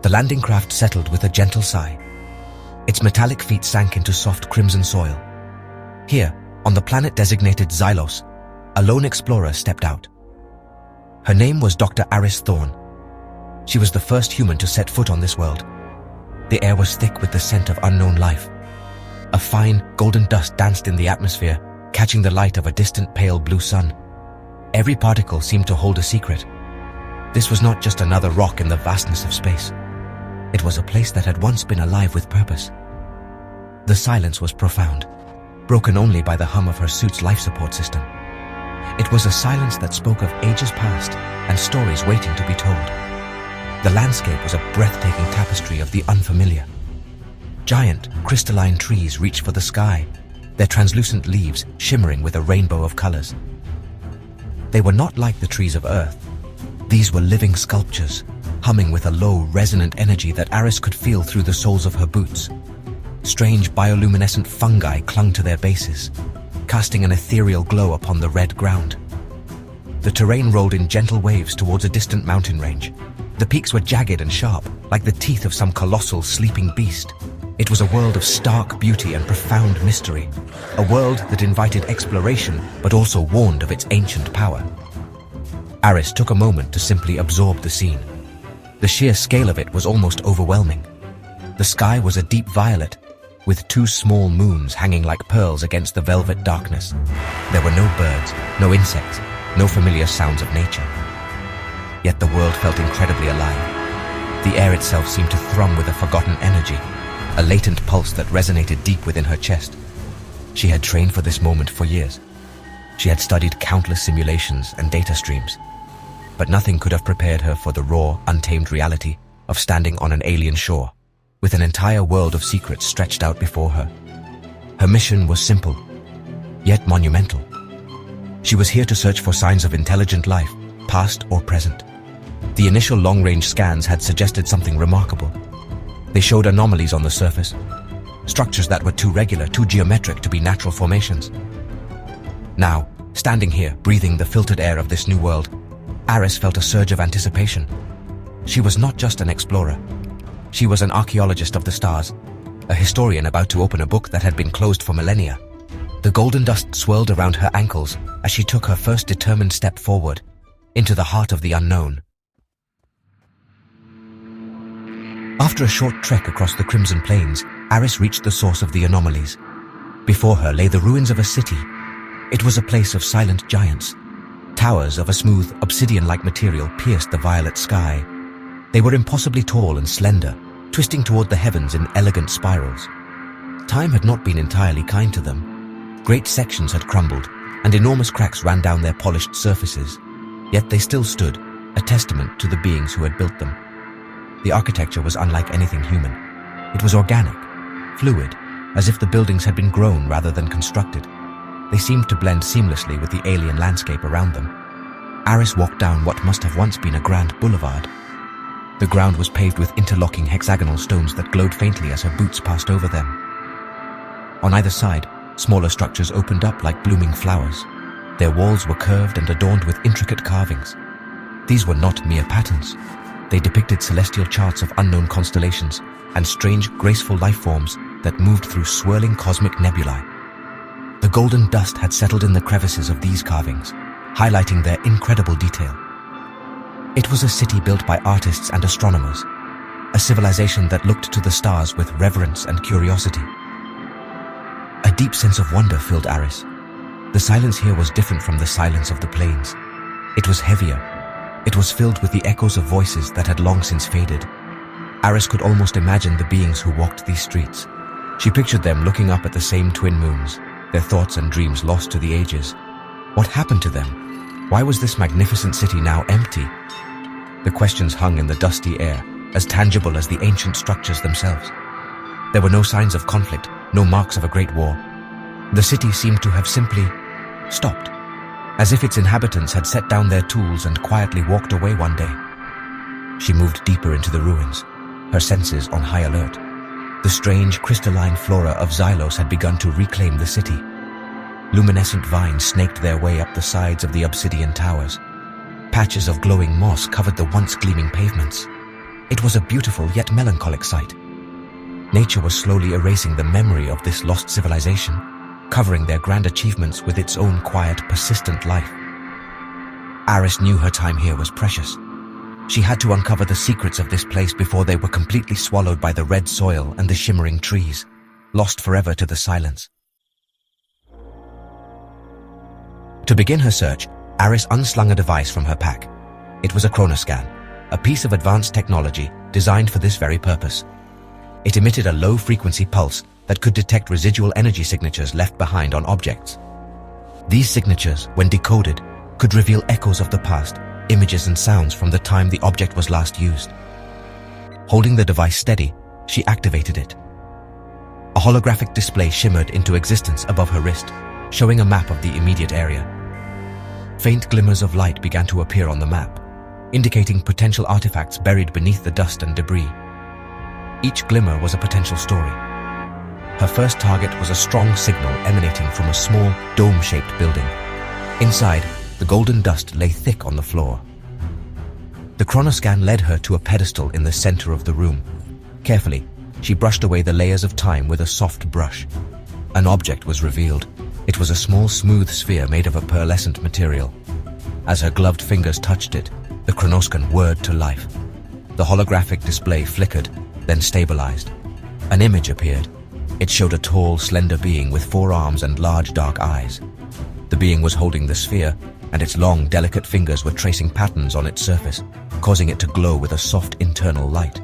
The landing craft settled with a gentle sigh. Its metallic feet sank into soft crimson soil. Here, on the planet designated Xylos, a lone explorer stepped out. Her name was Dr. Aris Thorne. She was the first human to set foot on this world. The air was thick with the scent of unknown life. A fine, golden dust danced in the atmosphere, catching the light of a distant pale blue sun. Every particle seemed to hold a secret. This was not just another rock in the vastness of space. It was a place that had once been alive with purpose. The silence was profound, broken only by the hum of her suit's life support system. It was a silence that spoke of ages past and stories waiting to be told. The landscape was a breathtaking tapestry of the unfamiliar. Giant, crystalline trees reached for the sky, their translucent leaves shimmering with a rainbow of colors. They were not like the trees of Earth. These were living sculptures, humming with a low, resonant energy that Aris could feel through the soles of her boots. Strange bioluminescent fungi clung to their bases, casting an ethereal glow upon the red ground. The terrain rolled in gentle waves towards a distant mountain range. The peaks were jagged and sharp, like the teeth of some colossal sleeping beast. It was a world of stark beauty and profound mystery, a world that invited exploration but also warned of its ancient power. Aris took a moment to simply absorb the scene. The sheer scale of it was almost overwhelming. The sky was a deep violet, with two small moons hanging like pearls against the velvet darkness. There were no birds, no insects, no familiar sounds of nature. Yet the world felt incredibly alive. The air itself seemed to thrum with a forgotten energy, a latent pulse that resonated deep within her chest. She had trained for this moment for years. She had studied countless simulations and data streams. But nothing could have prepared her for the raw, untamed reality of standing on an alien shore, with an entire world of secrets stretched out before her. Her mission was simple, yet monumental. She was here to search for signs of intelligent life, past or present. The initial long-range scans had suggested something remarkable. They showed anomalies on the surface, structures that were too regular, too geometric to be natural formations. Now, standing here, breathing the filtered air of this new world, Aris felt a surge of anticipation. She was not just an explorer. She was an archaeologist of the stars, a historian about to open a book that had been closed for millennia. The golden dust swirled around her ankles as she took her first determined step forward, into the heart of the unknown. After a short trek across the Crimson Plains, Aris reached the source of the anomalies. Before her lay the ruins of a city. It was a place of silent giants. Towers of a smooth, obsidian-like material pierced the violet sky. They were impossibly tall and slender, twisting toward the heavens in elegant spirals. Time had not been entirely kind to them. Great sections had crumbled, and enormous cracks ran down their polished surfaces. Yet they still stood, a testament to the beings who had built them. The architecture was unlike anything human. It was organic, fluid, as if the buildings had been grown rather than constructed. They seemed to blend seamlessly with the alien landscape around them. Aris walked down what must have once been a grand boulevard. The ground was paved with interlocking hexagonal stones that glowed faintly as her boots passed over them. On either side, smaller structures opened up like blooming flowers. Their walls were curved and adorned with intricate carvings. These were not mere patterns. They depicted celestial charts of unknown constellations and strange, graceful life forms that moved through swirling cosmic nebulae. The golden dust had settled in the crevices of these carvings, highlighting their incredible detail. It was a city built by artists and astronomers, a civilization that looked to the stars with reverence and curiosity. A deep sense of wonder filled Aris. The silence here was different from the silence of the plains. It was heavier. It was filled with the echoes of voices that had long since faded. Aris could almost imagine the beings who walked these streets. She pictured them looking up at the same twin moons, their thoughts and dreams lost to the ages. What happened to them? Why was this magnificent city now empty? The questions hung in the dusty air, as tangible as the ancient structures themselves. There were no signs of conflict, no marks of a great war. The city seemed to have simply stopped, as if its inhabitants had set down their tools and quietly walked away one day. She moved deeper into the ruins, her senses on high alert. The strange crystalline flora of Xylos had begun to reclaim the city. Luminescent vines snaked their way up the sides of the obsidian towers. Patches of glowing moss covered the once gleaming pavements. It was a beautiful yet melancholic sight. Nature was slowly erasing the memory of this lost civilization, covering their grand achievements with its own quiet, persistent life. Aris knew her time here was precious. She had to uncover the secrets of this place before they were completely swallowed by the red soil and the shimmering trees, lost forever to the silence. To begin her search, Aris unslung a device from her pack. It was a chronoscan, a piece of advanced technology designed for this very purpose. It emitted a low-frequency pulse that could detect residual energy signatures left behind on objects. These signatures, when decoded, could reveal echoes of the past, images and sounds from the time the object was last used. Holding the device steady, she activated it. A holographic display shimmered into existence above her wrist, showing a map of the immediate area. Faint glimmers of light began to appear on the map, indicating potential artifacts buried beneath the dust and debris. Each glimmer was a potential story. Her first target was a strong signal emanating from a small, dome-shaped building. Inside, the golden dust lay thick on the floor. The chronoscan led her to a pedestal in the center of the room. Carefully, she brushed away the layers of time with a soft brush. An object was revealed. It was a small, smooth sphere made of a pearlescent material. As her gloved fingers touched it, the chronoscan whirred to life. The holographic display flickered, then stabilized. An image appeared. It showed a tall, slender being with 4 arms and large, dark eyes. The being was holding the sphere, and its long, delicate fingers were tracing patterns on its surface, causing it to glow with a soft internal light.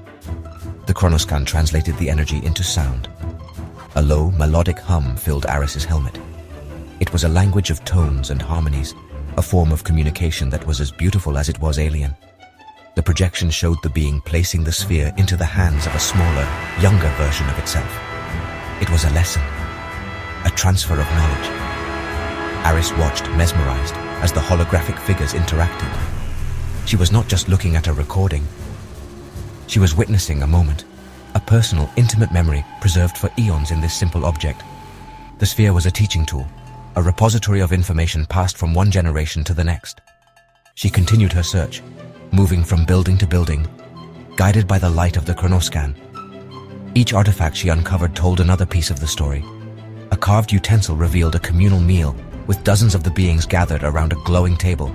The chronoscan translated the energy into sound. A low, melodic hum filled Aris's helmet. It was a language of tones and harmonies, a form of communication that was as beautiful as it was alien. The projection showed the being placing the sphere into the hands of a smaller, younger version of itself. It was a lesson, a transfer of knowledge. Aris watched, mesmerized, as the holographic figures interacted. She was not just looking at a recording. She was witnessing a moment, a personal, intimate memory preserved for eons in this simple object. The sphere was a teaching tool, a repository of information passed from one generation to the next. She continued her search, moving from building to building, guided by the light of the chronoscan. Each artifact she uncovered told another piece of the story. A carved utensil revealed a communal meal, with dozens of the beings gathered around a glowing table,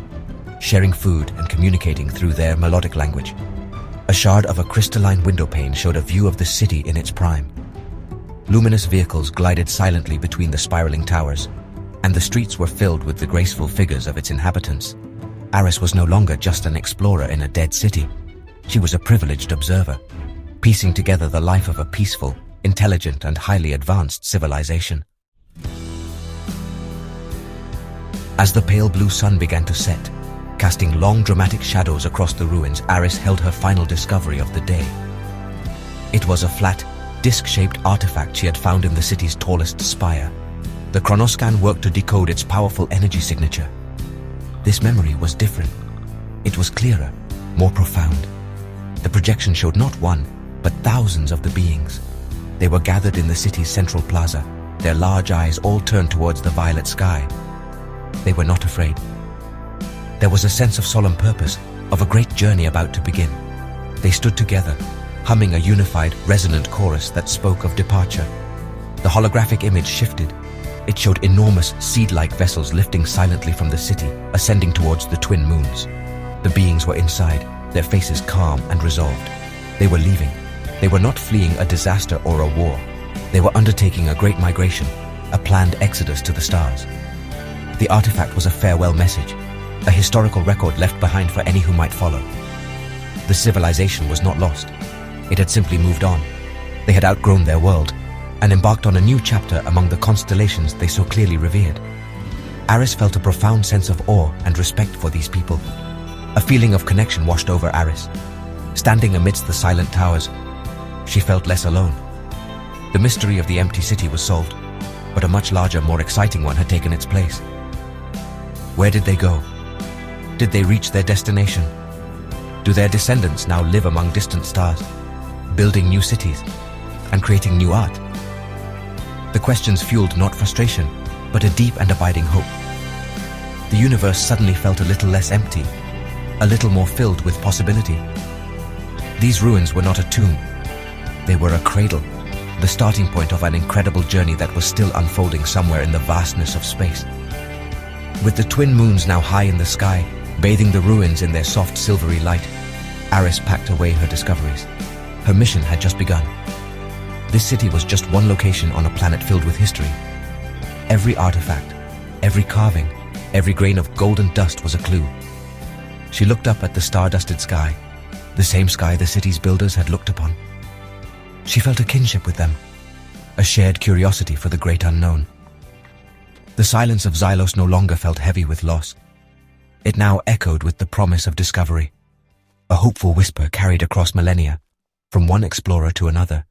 sharing food and communicating through their melodic language. A shard of a crystalline window pane showed a view of the city in its prime. Luminous vehicles glided silently between the spiraling towers, and the streets were filled with the graceful figures of its inhabitants. Aris was no longer just an explorer in a dead city. She was a privileged observer, piecing together the life of a peaceful, intelligent, and highly advanced civilization. As the pale blue sun began to set, casting long dramatic shadows across the ruins, Aris held her final discovery of the day. It was a flat, disc-shaped artifact she had found in the city's tallest spire. The chronoscan worked to decode its powerful energy signature. This memory was different. It was clearer, more profound. The projection showed not one, but thousands of the beings. They were gathered in the city's central plaza, their large eyes all turned towards the violet sky. They were not afraid. There was a sense of solemn purpose, of a great journey about to begin. They stood together, humming a unified, resonant chorus that spoke of departure. The holographic image shifted. It showed enormous, seed-like vessels lifting silently from the city, ascending towards the twin moons. The beings were inside, their faces calm and resolved. They were leaving. They were not fleeing a disaster or a war. They were undertaking a great migration, a planned exodus to the stars. The artifact was a farewell message, a historical record left behind for any who might follow. The civilization was not lost. It had simply moved on. They had outgrown their world and embarked on a new chapter among the constellations they so clearly revered. Aris felt a profound sense of awe and respect for these people. A feeling of connection washed over Aris. Standing amidst the silent towers, she felt less alone. The mystery of the empty city was solved, but a much larger, more exciting one had taken its place. Where did they go? Did they reach their destination? Do their descendants now live among distant stars, building new cities and creating new art? The questions fueled not frustration, but a deep and abiding hope. The universe suddenly felt a little less empty, a little more filled with possibility. These ruins were not a tomb. They were a cradle, the starting point of an incredible journey that was still unfolding somewhere in the vastness of space. With the twin moons now high in the sky, bathing the ruins in their soft silvery light, Aris packed away her discoveries. Her mission had just begun. This city was just one location on a planet filled with history. Every artifact, every carving, every grain of golden dust was a clue. She looked up at the star-dusted sky, the same sky the city's builders had looked upon. She felt a kinship with them, a shared curiosity for the great unknown. The silence of Xylos no longer felt heavy with loss. It now echoed with the promise of discovery. A hopeful whisper carried across millennia, from one explorer to another.